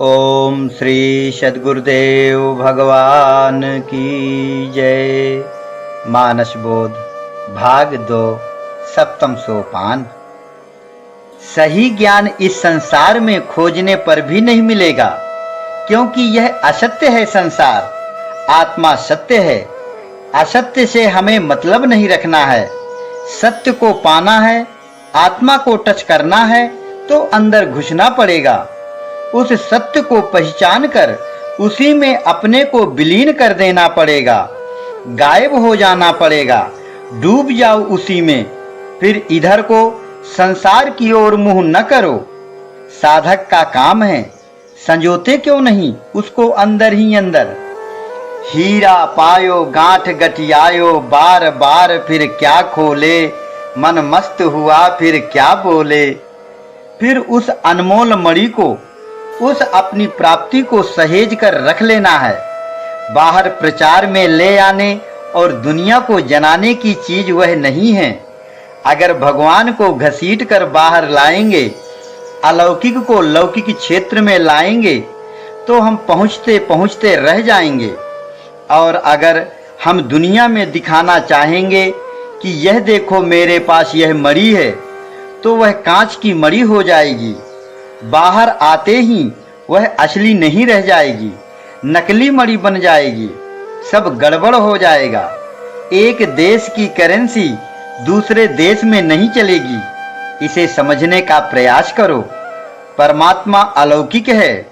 ओम श्री सद्गुरुदेव भगवान की जय। मानस बोध भाग 2 सप्तम सोपान। सही ज्ञान इस संसार में खोजने पर भी नहीं मिलेगा, क्योंकि यह असत्य है। संसार, आत्मा सत्य है। असत्य से हमें मतलब नहीं रखना है। सत्य को पाना है, आत्मा को टच करना है तो अंदर घुसना पड़ेगा। उस सत्य को पहचान कर उसी में अपने को विलीन कर देना पड़ेगा, गायब हो जाना पड़ेगा। डूब जाओ उसी में, फिर इधर को संसार की ओर मुंह न करो। साधक का काम है, संजोते क्यों नहीं उसको अंदर ही अंदर। हीरा पायो गांठ गठियायो, बार बार फिर क्या खोले। मन मस्त हुआ फिर क्या बोले। फिर उस अनमोल मणि को, उस अपनी प्राप्ति को सहेज कर रख लेना है। बाहर प्रचार में ले आने और दुनिया को जनाने की चीज वह नहीं है। अगर भगवान को घसीट कर बाहर लाएंगे, अलौकिक को लौकिक क्षेत्र में लाएंगे तो हम पहुंचते पहुंचते रह जाएंगे। और अगर हम दुनिया में दिखाना चाहेंगे कि यह देखो मेरे पास यह मणि है, तो वह कांच की मणि हो जाएगी। बाहर आते ही वह असली नहीं रह जाएगी, नकली मणि बन जाएगी। सब गड़बड़ हो जाएगा। एक देश की करेंसी दूसरे देश में नहीं चलेगी। इसे समझने का प्रयास करो। परमात्मा अलौकिक है,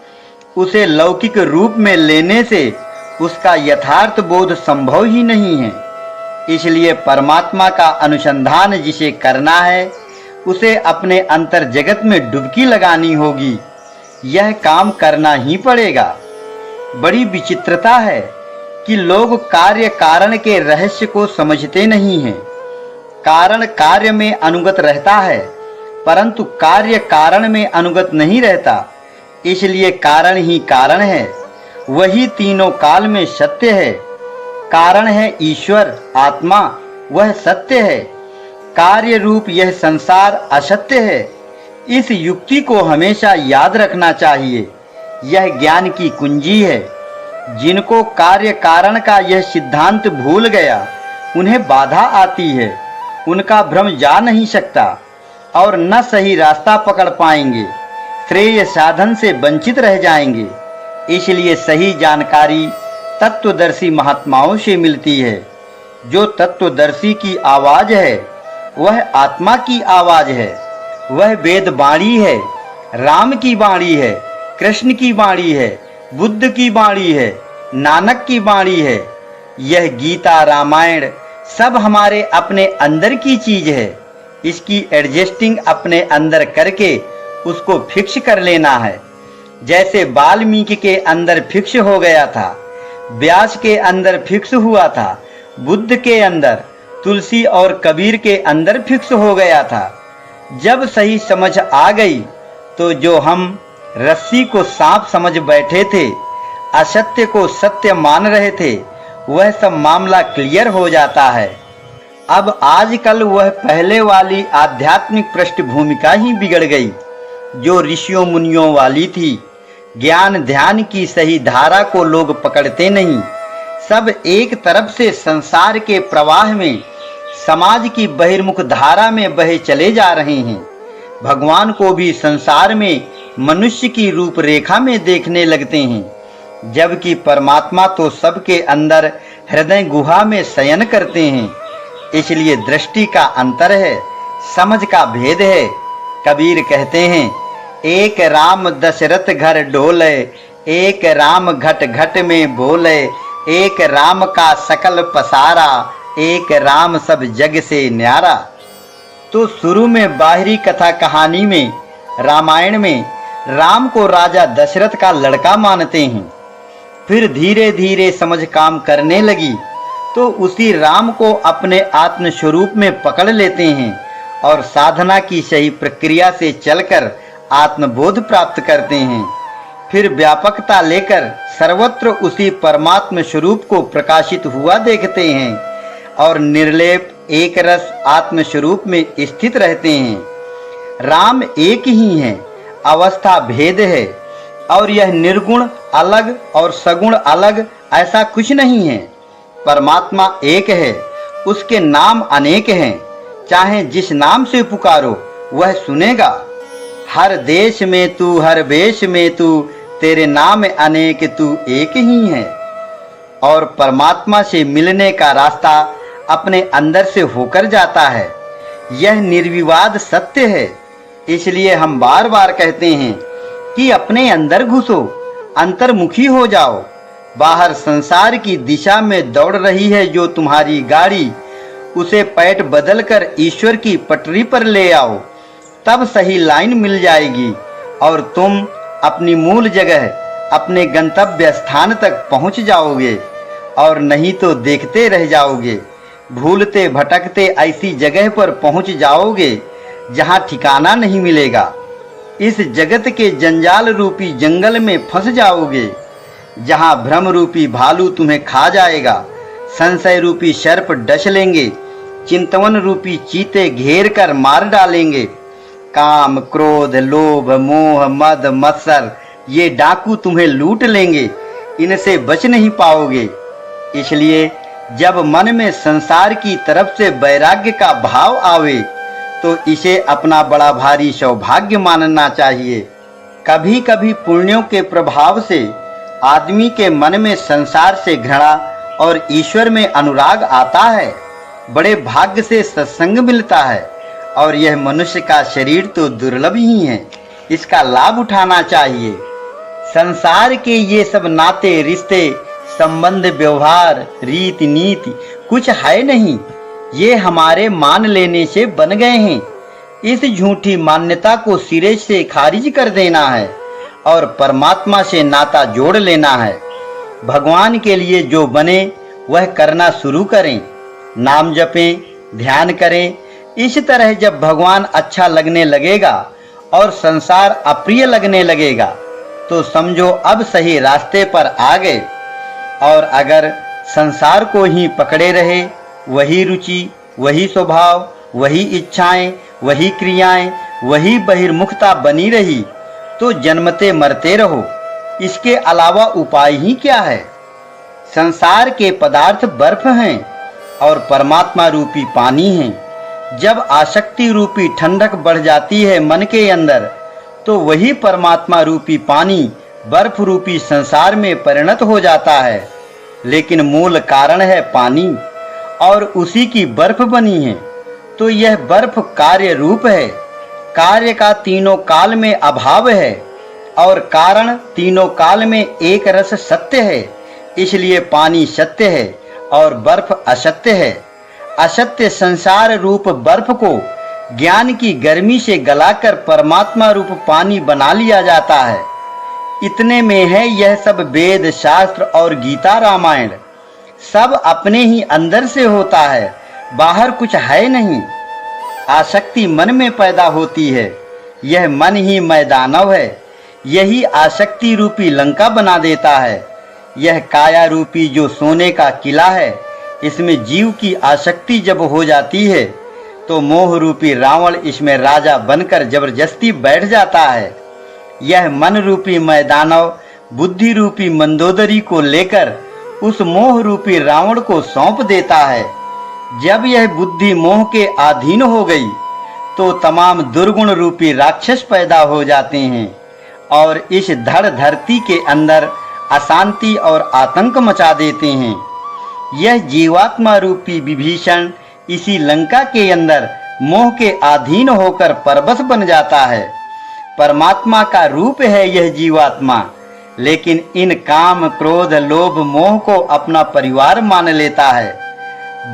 उसे लौकिक रूप में लेने से उसका यथार्थ बोध संभव ही नहीं है। इसलिए परमात्मा का अनुसंधान जिसे करना है, उसे अपने अंतर जगत में डुबकी लगानी होगी। यह काम करना ही पड़ेगा। बड़ी विचित्रता है कि लोग कार्य कारण के रहस्य को समझते नहीं हैं। कारण कार्य में अनुगत रहता है, परंतु कार्य कारण में अनुगत नहीं रहता। इसलिए कारण ही कारण है, वही तीनों काल में सत्य है। कारण है ईश्वर, आत्मा, वह सत्य है। कार्य रूप यह संसार असत्य है। इस युक्ति को हमेशा याद रखना चाहिए। यह ज्ञान की कुंजी है। जिनको कार्य कारण का यह सिद्धांत भूल गया, उन्हें बाधा आती है। उनका भ्रम जा नहीं सकता और न सही रास्ता पकड़ पाएंगे। श्रेय साधन से वंचित रह जाएंगे। इसलिए सही जानकारी तत्वदर्शी महात्माओं से मिलती है। जो तत्वदर्शी की आवाज है, वह आत्मा की आवाज है। वह वेद वाणी है, राम की वाणी है, कृष्ण की वाणी है, बुद्ध की वाणी है, नानक की वाणी है। यह गीता रामायण सब हमारे अपने अंदर की चीज है। इसकी एडजस्टिंग अपने अंदर करके उसको फिक्स कर लेना है। जैसे वाल्मीकि के अंदर फिक्स हो गया था, व्यास के अंदर फिक्स हुआ था, बुद्ध के अंदर, तुलसी और कबीर के अंदर फिक्स हो गया था। जब सही समझ आ गई तो जो हम रस्सी को सांप समझ बैठे थे, असत्य को सत्य मान रहे थे, वह सब मामला क्लियर हो जाता है। अब आजकल वह पहले वाली आध्यात्मिक पृष्ठभूमिका ही बिगड़ गई, जो ऋषियों मुनियों वाली थी। ज्ञान ध्यान की सही धारा को लोग पकड़ते नहीं। सब एक तरफ से संसार के प्रवाह में, समाज की बहिर्मुख धारा में बहे चले जा रहे हैं। भगवान को भी संसार में मनुष्य की रूपरेखा में देखने लगते हैं, जबकि परमात्मा तो सबके अंदर हृदय गुहा में शयन करते हैं। इसलिए दृष्टि का अंतर है, समझ का भेद है। कबीर कहते हैं, एक राम दशरथ घर डोले, एक राम घट घट में बोले, एक राम का सकल पसारा, एक राम सब जग से न्यारा। तो शुरू में बाहरी कथा कहानी में, रामायण में राम को राजा दशरथ का लड़का मानते हैं। फिर धीरे धीरे समझ काम करने लगी तो उसी राम को अपने आत्म स्वरूप में पकड़ लेते हैं और साधना की सही प्रक्रिया से चलकर आत्मबोध प्राप्त करते हैं। फिर व्यापकता लेकर सर्वत्र उसी परमात्म स्वरूप को प्रकाशित हुआ देखते हैं और निर्लेप एक रस आत्म स्वरूप में स्थित रहते हैं। राम एक ही है, अवस्था भेद है। और यह निर्गुण अलग और सगुण अलग ऐसा कुछ नहीं है। परमात्मा एक है, उसके नाम अनेक हैं। चाहे जिस नाम से पुकारो वह सुनेगा। हर देश में तू, हर वेश में तू, तेरे नाम अनेक तू एक ही है। और परमात्मा से मिलने का रास्ता अपने अंदर से होकर जाता है। यह निर्विवाद सत्य है। इसलिए हम बार बार कहते हैं कि अपने अंदर घुसो, अंतर्मुखी हो जाओ। बाहर संसार की दिशा में दौड़ रही है जो तुम्हारी गाड़ी, उसे पैट बदलकर ईश्वर की पटरी पर ले आओ, तब सही लाइन मिल जाएगी और तुम अपनी मूल जगह, अपने गंतव्य स्थान तक पहुंच जाओगे। और नहीं तो देखते रह जाओगे, भूलते भटकते ऐसी जगह पर पहुंच जाओगे जहां ठिकाना नहीं मिलेगा। इस जगत के जंजाल रूपी जंगल में फंस जाओगे, जहां भ्रम रूपी भालू तुम्हें खा जाएगा, संशय रूपी सर्प डस लेंगे, चिंतवन रूपी चीते घेर कर मार डालेंगे। काम, क्रोध, लोभ, मोह, मद, मत्सर ये डाकू तुम्हें लूट लेंगे, इनसे बच नहीं पाओगे। इसलिए जब मन में संसार की तरफ से वैराग्य का भाव आवे तो इसे अपना बड़ा भारी सौभाग्य मानना चाहिए। कभी कभी पुण्यों के प्रभाव से आदमी के मन में संसार से घृणा और ईश्वर में अनुराग आता है। बड़े भाग्य से सत्संग मिलता है और यह मनुष्य का शरीर तो दुर्लभ ही है, इसका लाभ उठाना चाहिए। संसार के ये सब नाते रिश्ते संबंध व्यवहार रीति नीति कुछ है नहीं, ये हमारे मान लेने से बन गए हैं। इस झूठी मान्यता को सिरे से खारिज कर देना है और परमात्मा से नाता जोड़ लेना है। भगवान के लिए जो बने वह करना शुरू करें, नाम जपें, ध्यान करें। इस तरह जब भगवान अच्छा लगने लगेगा और संसार अप्रिय लगने लगेगा तो समझो अब सही रास्ते पर आ गए। और अगर संसार को ही पकड़े रहे, वही रुचि, वही स्वभाव, वही इच्छाएं, वही क्रियाएं, वही बहिर्मुखता बनी रही तो जन्मते मरते रहो। इसके अलावा उपाय ही क्या है? संसार के पदार्थ बर्फ हैं और परमात्मा रूपी पानी है। जब आसक्ति रूपी ठंडक बढ़ जाती है मन के अंदर तो वही परमात्मा रूपी पानी बर्फ रूपी संसार में परिणत हो जाता है। लेकिन मूल कारण है पानी और उसी की बर्फ बनी है। तो यह बर्फ कार्य रूप है। कार्य का तीनों काल में अभाव है और कारण तीनों काल में एक रस सत्य है। इसलिए पानी सत्य है और बर्फ असत्य है। असत्य संसार रूप बर्फ को ज्ञान की गर्मी से गलाकर परमात्मा रूप पानी बना लिया जाता है। इतने में है यह सब वेद शास्त्र और गीता रामायण सब अपने ही अंदर से होता है, बाहर कुछ है नहीं। आसक्ति मन में पैदा होती है, यह मन ही मैदानव है। यही आसक्ति रूपी लंका बना देता है। यह काया रूपी जो सोने का किला है, इसमें जीव की आसक्ति जब हो जाती है तो मोह रूपी रावण इसमें राजा बनकर जबरदस्ती बैठ जाता है। यह मन रूपी मैदानव बुद्धि रूपी मंदोदरी को लेकर उस मोह रूपी रावण को सौंप देता है। जब यह बुद्धि मोह के अधीन हो गई तो तमाम दुर्गुण रूपी राक्षस पैदा हो जाते हैं और इस धड़ धरती के अंदर अशांति और आतंक मचा देते हैं। यह जीवात्मा रूपी विभीषण इसी लंका के अंदर मोह के अधीन होकर परबस बन जाता है। परमात्मा का रूप है यह जीवात्मा, लेकिन इन काम क्रोध लोभ मोह को अपना परिवार मान लेता है।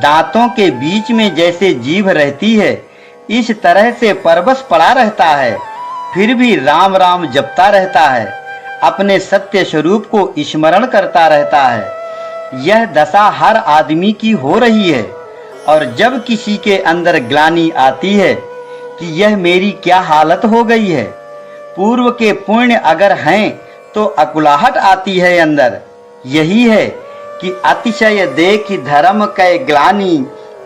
दांतों के बीच में जैसे जीभ रहती है, इस तरह से परबस पड़ा रहता है, फिर भी राम राम जपता रहता है, अपने सत्य स्वरूप को स्मरण करता रहता है। यह दशा हर आदमी की हो रही है और जब किसी के अंदर ग्लानि आती है कि यह मेरी क्या हालत हो गई है, पूर्व के पुण्य अगर हैं तो अकुलाहट आती है अंदर। यही है कि अतिशय देख धर्म कै ग्लानि,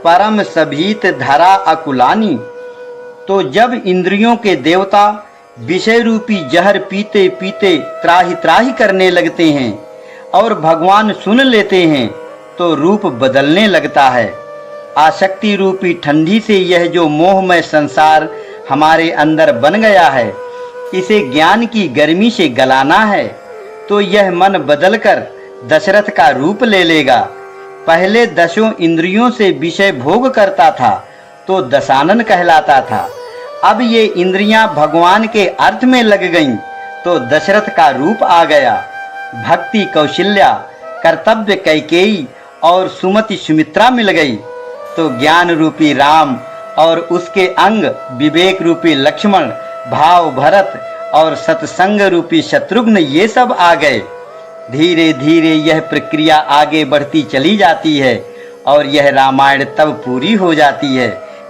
परम सभीत धरा अकुलानी। तो जब इंद्रियों के देवता विषय रूपी जहर पीते पीते त्राही त्राही करने लगते हैं और भगवान सुन लेते हैं तो रूप बदलने लगता है। आसक्ति रूपी ठंडी से यह जो मोहमय संसार हमारे अंदर बन गया है, इसे ज्ञान की गर्मी से गलाना है तो यह मन बदलकर दशरथ का रूप ले लेगा। पहले दशों इंद्रियों से विषय भोग करता था तो दशानन कहलाता था। अब ये इंद्रियां भगवान के अर्थ में लग गईं तो दशरथ का रूप आ गया। भक्ति कौशल्या, कर्तव्य कैकेयी और सुमति सुमित्रा मिल गई तो ज्ञान रूपी राम और उसके अंग विवेक रूपी लक्ष्मण, भाव भरत और सत्संग रूपी शत्रुघ्न ये सब आ गए। धीरे धीरे यह प्रक्रिया आगे बढ़ती चली जाती है और यह रामायण तब पूरी हो जाती है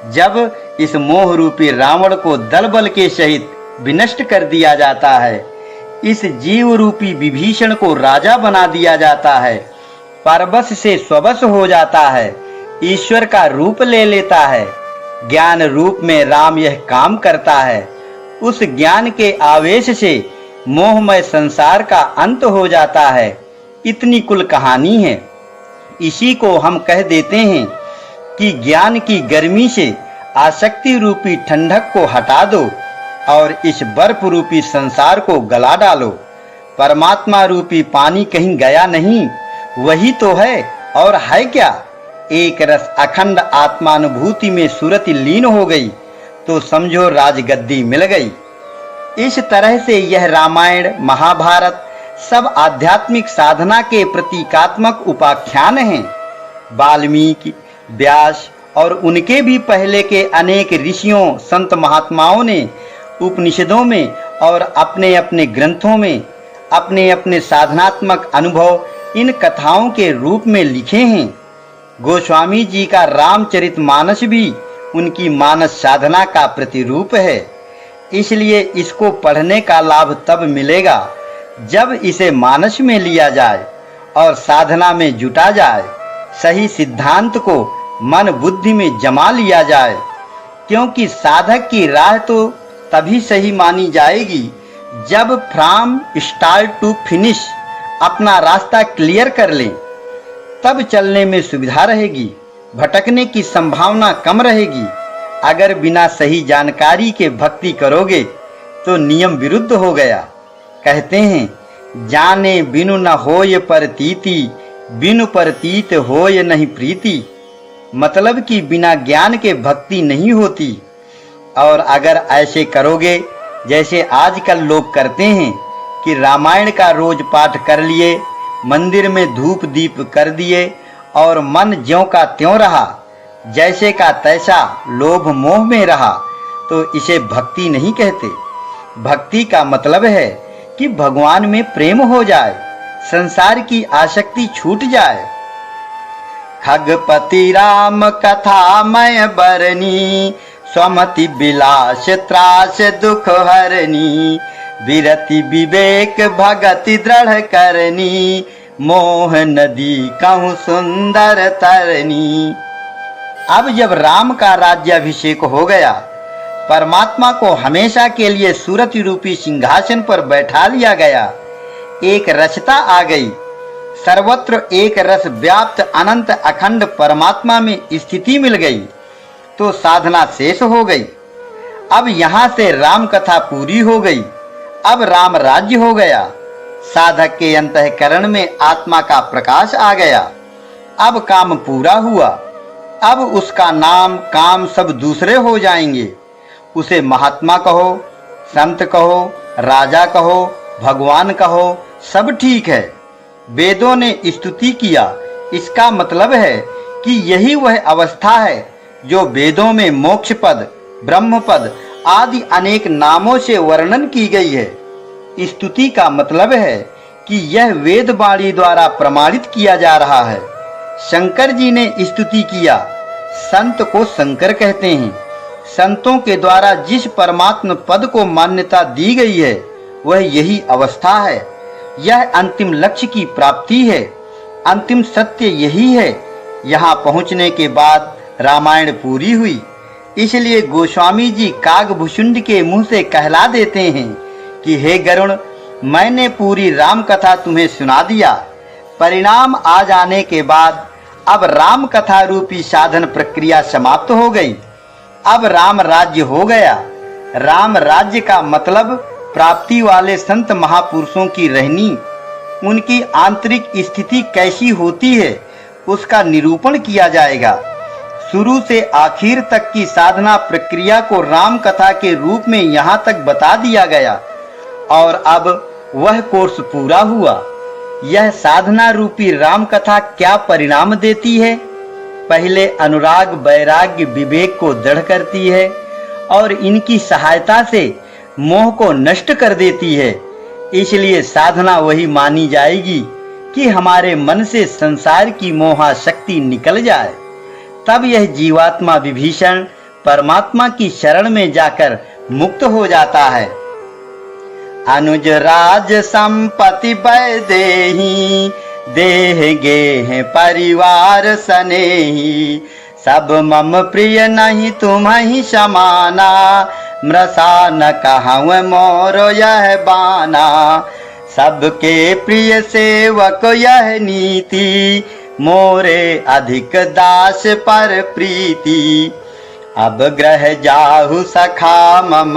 जब इस मोह रूपी रावण को दल बल के सहित विनष्ट कर दिया जाता है। इस जीव रूपी विभीषण को राजा बना दिया जाता है, परबस से स्वबस हो जाता है, ईश्वर का रूप ले लेता है। ज्ञान रूप में राम यह काम करता है। उस ज्ञान के आवेश से मोहमय संसार का अंत हो जाता है। इतनी कुल कहानी है। इसी को हम कह देते हैं कि ज्ञान की गर्मी से आसक्ति रूपी ठंडक को हटा दो और इस बर्फ रूपी संसार को गला डालो। परमात्मा रूपी पानी कहीं गया नहीं, वही तो है और है क्या। एक रस अखंड आत्मानुभूति में सुरति लीन हो गई तो समझो राजगद्दी मिल गई। इस तरह से यह रामायण महाभारत सब आध्यात्मिक साधना के प्रतीकात्मक उपाख्यान हैं। वाल्मीकि, व्यास और उनके भी पहले के अनेक ऋषियों संत महात्माओं ने उपनिषदों में और अपने अपने ग्रंथों में अपने अपने साधनात्मक अनुभव इन कथाओं के रूप में लिखे हैं। गोस्वामी जी का रामचरितमानस भी उनकी मानस साधना का प्रतिरूप है। इसलिए इसको पढ़ने का लाभ तब मिलेगा जब इसे मानस में लिया जाए और साधना में जुटा जाए। सही सिद्धांत को मन बुद्धि में जमा लिया जाए, क्योंकि साधक की राह तो तभी सही मानी जाएगी जब फ्रॉम स्टार्ट टू फिनिश अपना रास्ता क्लियर कर लें। तब चलने में सुविधा रहेगी, भटकने की संभावना कम रहेगी। अगर बिना सही जानकारी के भक्ति करोगे तो नियम विरुद्ध हो गया। कहते हैं जाने बिनु न होय परतीति, बिनु परतीत होय नहीं प्रीति। मतलब कि बिना ज्ञान के भक्ति नहीं होती। और अगर ऐसे करोगे जैसे आजकल लोग करते हैं कि रामायण का रोज पाठ कर लिए, मंदिर में धूप दीप कर दिए और मन ज्यों का त्यों रहा, जैसे का तैसा लोभ मोह में रहा, तो इसे भक्ति नहीं कहते। भक्ति का मतलब है कि भगवान में प्रेम हो जाए, संसार की आसक्ति छूट जाए। खगपति राम कथा मय बरनी, स्वमति विलास त्रास दुख हरनी। विरति विवेक भगति दृढ़ करनी, मोह नदी कहूँ सुंदर तरनी। अब जब राम का राज्याभिषेक हो गया, परमात्मा को हमेशा के लिए सूरति रूपी सिंहासन पर बैठा लिया गया, एक रसता आ गई, सर्वत्र एक रस व्याप्त अनंत अखंड परमात्मा में स्थिति मिल गई, तो साधना शेष हो गई। अब यहाँ से राम कथा पूरी हो गई। अब राम राज्य हो गया। साधक के अंतःकरण में आत्मा का प्रकाश आ गया। अब काम पूरा हुआ। अब उसका नाम काम सब दूसरे हो जाएंगे। उसे महात्मा कहो, संत कहो, राजा कहो, भगवान कहो, सब ठीक है। वेदों ने स्तुति किया, इसका मतलब है कि यही वह अवस्था है जो वेदों में मोक्ष पद, ब्रह्म पद आदि अनेक नामों से वर्णन की गई है। स्तुति का मतलब है कि यह वेद वाणी द्वारा प्रमाणित किया जा रहा है। शंकर जी ने स्तुति किया। संत को शंकर कहते हैं। संतों के द्वारा जिस परमात्म पद को मान्यता दी गई है वह यही अवस्था है। यह अंतिम लक्ष्य की प्राप्ति है। अंतिम सत्य यही है। यहाँ पहुँचने के बाद रामायण पूरी हुई। इसलिए गोस्वामी जी कागभूषुंड के मुंह से कहला देते हैं कि हे गरुण, मैंने पूरी राम कथा तुम्हें सुना दिया। परिणाम आ जाने के बाद अब राम कथा रूपी साधन प्रक्रिया समाप्त हो गई। अब राम राज्य हो गया। राम राज्य का मतलब प्राप्ति वाले संत महापुरुषों की रहनी, उनकी आंतरिक स्थिति कैसी होती है उसका निरूपण किया जाएगा। शुरू से आखिर तक की साधना प्रक्रिया को राम कथा के रूप में यहाँ तक बता दिया गया और अब वह कोर्स पूरा हुआ। यह साधना रूपी राम कथा क्या परिणाम देती है? पहले अनुराग, वैराग्य, विवेक को दृढ़ करती है और इनकी सहायता से मोह को नष्ट कर देती है। इसलिए साधना वही मानी जाएगी कि हमारे मन से संसार की मोहा शक्ति निकल जाए। तब यह जीवात्मा विभीषण परमात्मा की शरण में जाकर मुक्त हो जाता है। अनुज राज संपत्ति वैदेही, देह गेह परिवार सनेही, सब मम प्रिय नहीं तुम्हि समाना, मृषा न कहूँ मोर यह बाना, सबके प्रिय सेवक यह नीति, मोरे अधिक दास पर प्रीति, अब ग्रह जाहु सखा मम,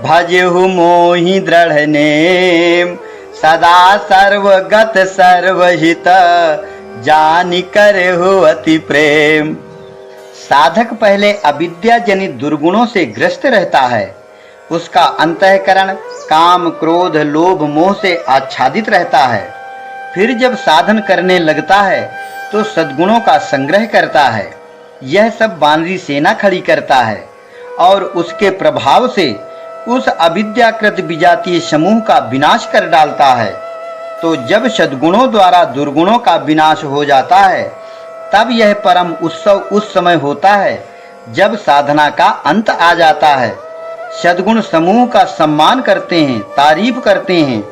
भजहु मोहि दृढ़ नेम, सदा सर्वगत सर्वहित, जानि करहु अति प्रेम। साधक पहले अविद्या जनित दुर्गुणों से ग्रस्त रहता है। उसका अंतःकरण काम, क्रोध, लोभ, मोह से आच्छादित रहता है। फिर जब साधन करने लगता है तो सद्गुणों का संग्रह करता है। यह सब वानरी सेना खड़ी करता है और उसके प्रभाव से उस अविद्याकृत विजातीय समूह का विनाश कर डालता है। तो जब सद्गुणों द्वारा दुर्गुणों का विनाश हो जाता है तब यह परम उत्सव उस समय होता है जब साधना का अंत आ जाता है। सद्गुण समूह का सम्मान करते हैं, तारीफ करते हैं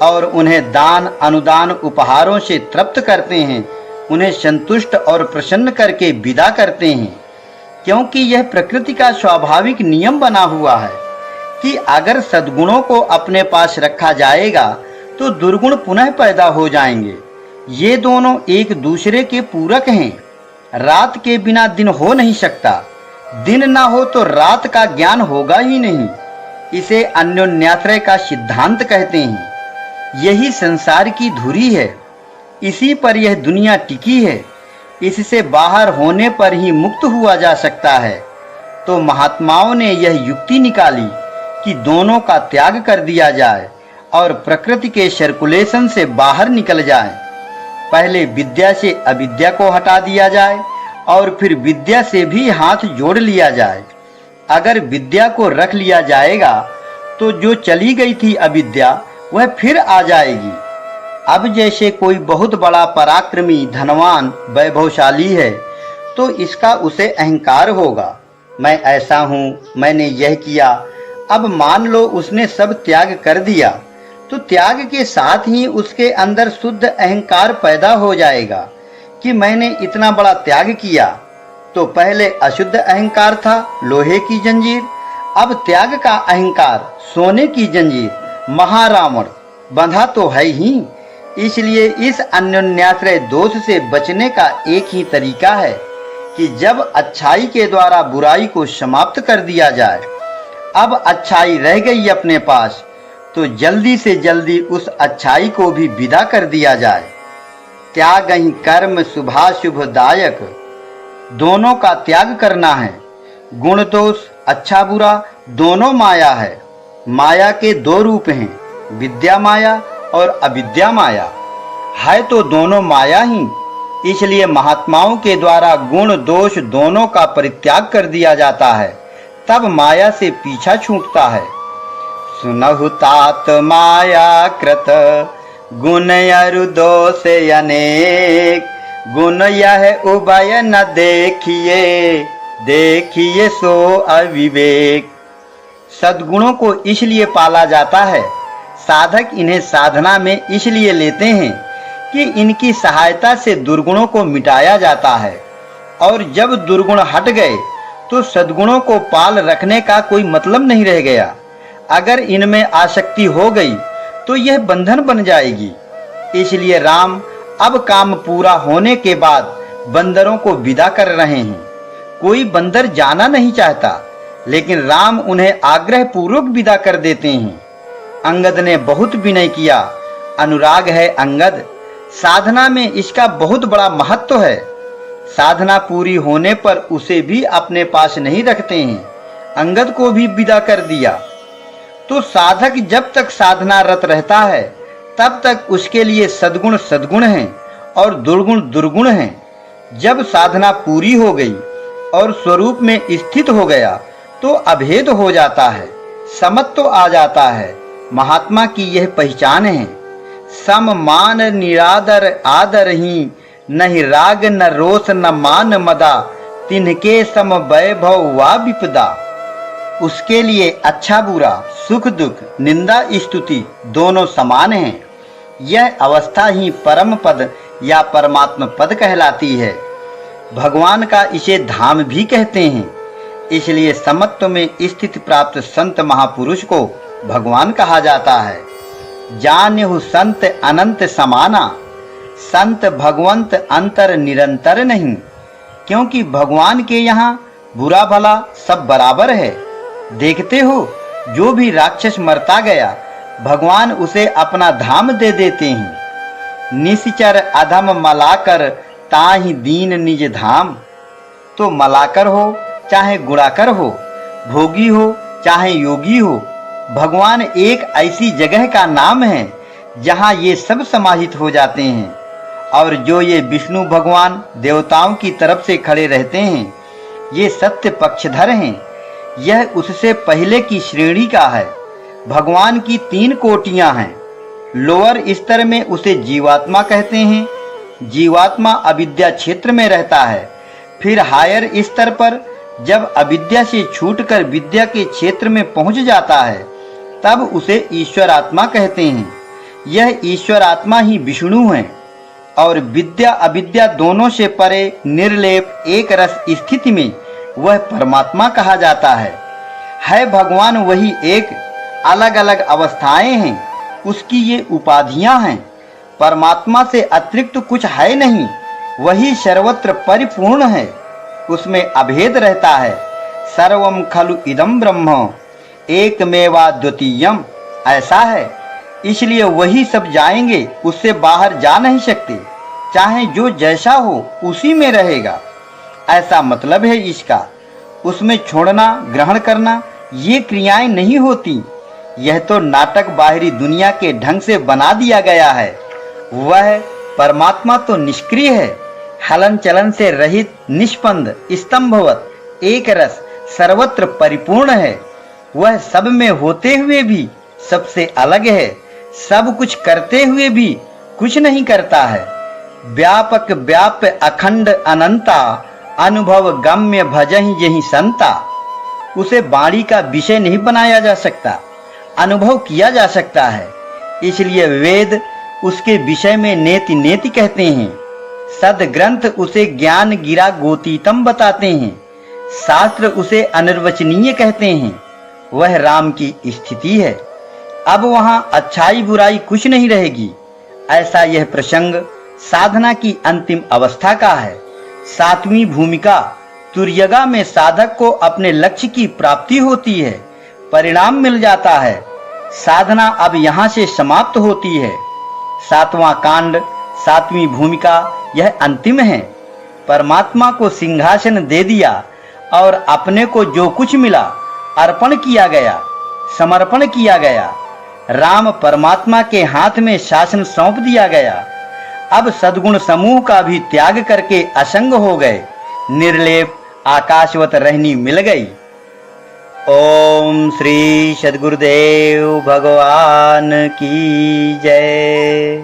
और उन्हें दान, अनुदान, उपहारों से तृप्त करते हैं। उन्हें संतुष्ट और प्रसन्न करके विदा करते हैं, क्योंकि यह प्रकृति का स्वाभाविक नियम बना हुआ है कि अगर सद्गुणों को अपने पास रखा जाएगा तो दुर्गुण पुनः पैदा हो जाएंगे। ये दोनों एक दूसरे के पूरक हैं। रात के बिना दिन हो नहीं सकता, दिन ना हो तो रात का ज्ञान होगा ही नहीं। इसे अन्योन्याश्रय का सिद्धांत कहते हैं। यही संसार की धुरी है, इसी पर यह दुनिया टिकी है। इससे बाहर होने पर ही मुक्त हुआ जा सकता है। तो महात्माओं ने यह युक्ति निकाली कि दोनों का त्याग कर दिया जाए और प्रकृति के सर्कुलेशन से बाहर निकल जाए। पहले विद्या से अविद्या को हटा दिया जाए और फिर विद्या से भी हाथ जोड़ लिया जाए। अगर विद्या को रख लिया जाएगा तो जो चली गई थी अविद्या वह फिर आ जाएगी। अब जैसे कोई बहुत बड़ा पराक्रमी, धनवान, वैभवशाली है तो इसका उसे अहंकार होगा, मैं ऐसा हूँ, मैंने यह किया। अब मान लो उसने सब त्याग कर दिया तो त्याग के साथ ही उसके अंदर शुद्ध अहंकार पैदा हो जाएगा कि मैंने इतना बड़ा त्याग किया। तो पहले अशुद्ध अहंकार था, लोहे की जंजीर। अब त्याग का अहंकार, सोने की जंजीर, महारावण बंधा तो है ही। इसलिए इस अन्योन्याश्रय दोष से बचने का एक ही तरीका है कि जब अच्छाई के द्वारा बुराई को समाप्त कर दिया जाए। अब अच्छाई रह गई अपने पास तो जल्दी से जल्दी उस अच्छाई को भी विदा कर दिया जाए। त्याग ही कर्म शुभाशुभदायक, दोनों का त्याग करना है। गुण दोष, अच्छा बुरा दोनों माया है। माया के दो रूप हैं, विद्या माया और अविद्या माया। है तो दोनों माया ही। इसलिए महात्माओं के द्वारा गुण दोष दोनों का परित्याग कर दिया जाता है, तब माया से पीछा छूटता है। सुनहु तात माया कृत, गुण अरु दोष अनेक, गुण यह उभय न देखिए, देखिए सो अविवेक। सद्गुणों को इसलिए पाला जाता है, साधक इन्हें साधना में इसलिए लेते हैं कि इनकी सहायता से दुर्गुणों को मिटाया जाता है। और जब दुर्गुण हट गए तो सद्गुणों को पाल रखने का कोई मतलब नहीं रह गया। अगर इनमें आसक्ति हो गई तो यह बंधन बन जाएगी। इसलिए राम अब काम पूरा होने के बाद बंदरों को विदा कर रहे हैं। कोई बंदर जाना नहीं चाहता, लेकिन राम उन्हें आग्रह पूर्वक विदा कर देते हैं। अंगद ने बहुत विनय किया। अनुराग है अंगद, साधना में इसका बहुत बड़ा महत्व है। साधना पूरी होने पर उसे भी अपने पास नहीं रखते हैं। अंगद को भी विदा कर दिया। तो साधक जब तक साधना रत रहता है तब तक उसके लिए सद्गुण सद्गुण हैं और दुर्गुण दुर्गुण हैं। जब साधना पूरी हो गई और स्वरूप में स्थित हो गया तो अभेद हो जाता है, समत्व आ जाता है। महात्मा की यह पहचान है। सम मान निरादर आदर ही, नहीं राग न रोष न मान मदा, तिनके सम वैभव वा विपदा। उसके लिए अच्छा बुरा, सुख दुख, निंदा स्तुति दोनों समान हैं। यह अवस्था ही परम पद या परमात्म पद कहलाती है। भगवान का इसे धाम भी कहते हैं। इसलिए समत्व में स्थिति प्राप्त संत महापुरुष को भगवान कहा जाता है। जान्यहु संत अनंत समाना, संत भगवंत अंतर निरंतर नहीं। क्योंकि भगवान के यहाँ बुरा भला सब बराबर है। देखते हो, जो भी राक्षस मरता गया भगवान उसे अपना धाम दे देते हैं। निश्चर अधम मलाकर, ताहि दीन निज धाम। तो मलाकर हो चाहे गुणाकर हो, भोगी हो चाहे योगी हो, भगवान एक ऐसी जगह का नाम है जहाँ ये सब समाहित हो जाते हैं। और जो ये विष्णु भगवान देवताओं की तरफ से खड़े रहते हैं, ये सत्य पक्षधर हैं। यह उससे पहले की श्रेणी का है। भगवान की 3 कोटियां हैं। लोअर स्तर में उसे जीवात्मा कहते हैं। जीवात्मा अविद्या क्षेत्र में रहता है। फिर हायर स्तर पर जब अविद्या से छूटकर विद्या के क्षेत्र में पहुंच जाता है तब उसे ईश्वर आत्मा कहते हैं। यह ईश्वर आत्मा ही विष्णु है और विद्या अविद्या दोनों से परे निर्लेप एक रस स्थिति में वह परमात्मा कहा जाता है। भगवान वही एक, अलग अलग अवस्थाएं हैं, उसकी ये उपाधियां हैं। परमात्मा से अतिरिक्त कुछ है नहीं, वही सर्वत्र परिपूर्ण है। उसमें अभेद रहता है। सर्वम खलु इदम ब्रह्म एकमेवा द्वितीयम, ऐसा है। इसलिए वही सब जाएंगे, उससे बाहर जा नहीं सकते। चाहे जो जैसा हो उसी में रहेगा, ऐसा मतलब है इसका। उसमें छोड़ना ग्रहण करना ये क्रियाएं नहीं होती। यह तो नाटक बाहरी दुनिया के ढंग से बना दिया गया है। वह परमात्मा तो निष्क्रिय है, हलन चलन से रहित, निष्पंद, स्तंभवत, एक रस, सर्वत्र परिपूर्ण है। वह सब में होते हुए भी सबसे अलग है, सब कुछ करते हुए भी कुछ नहीं करता है। व्यापक व्याप्य अखंड अनंता, अनुभव गम्य भजहि जहि संता। उसे वाणी का विषय नहीं बनाया जा सकता, अनुभव किया जा सकता है। इसलिए वेद उसके विषय में नेति नेति कहते हैं। सद ग्रंथ उसे ज्ञान गिरा गोतीतम बताते हैं। शास्त्र उसे अनिर्वचनीय कहते हैं। वह राम की स्थिति है। अब वहां अच्छाई बुराई कुछ नहीं रहेगी। ऐसा यह प्रसंग साधना की अंतिम अवस्था का है। 7वीं भूमिका तुर्यगा में साधक को अपने लक्ष्य की प्राप्ति होती है, परिणाम मिल जाता है। साधना अब यहाँ से समाप्त होती है। 7वां कांड, 7वीं भूमिका, यह अंतिम है। परमात्मा को सिंहासन दे दिया और अपने को जो कुछ मिला अर्पण किया गया, समर्पण किया गया। राम परमात्मा के हाथ में शासन सौंप दिया गया। अब सद्गुण समूह का भी त्याग करके असंग हो गए। निर्लेप आकाशवत रहनी मिल गई। ओम श्री सद्गुरुदेव भगवान की जय।